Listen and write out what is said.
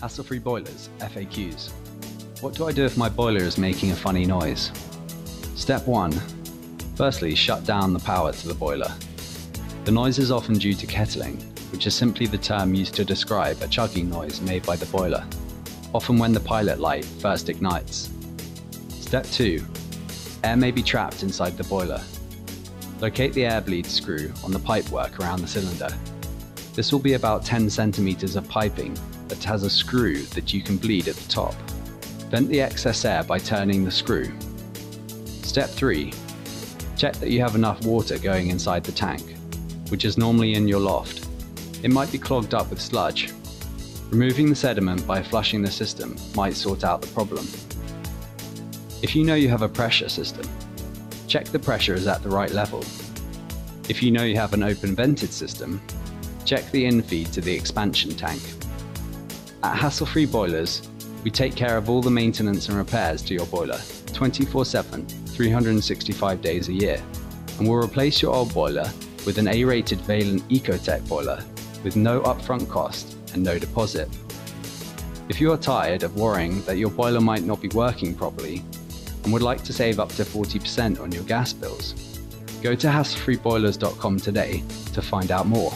Hassle-free boilers, FAQs. What do I do if my boiler is making a funny noise? Step 1. Firstly, shut down the power to the boiler. The noise is often due to kettling, which is simply the term used to describe a chugging noise made by the boiler, often when the pilot light first ignites. Step 2. Air may be trapped inside the boiler. Locate the air bleed screw on the pipework around the cylinder. This will be about 10 centimeters of piping that has a screw that you can bleed at the top. Vent the excess air by turning the screw. Step 3. Check that you have enough water going inside the tank, which is normally in your loft. It might be clogged up with sludge. Removing the sediment by flushing the system might sort out the problem. If you know you have a pressure system, check the pressure is at the right level. If you know you have an open vented system, check the infeed to the expansion tank. At Hassle-Free Boilers, we take care of all the maintenance and repairs to your boiler 24/7, 365 days a year, and we'll replace your old boiler with an A-rated Valent Ecotech boiler with no upfront cost and no deposit. If you are tired of worrying that your boiler might not be working properly and would like to save up to 40% on your gas bills, go to hasslefreeboilers.com today to find out more.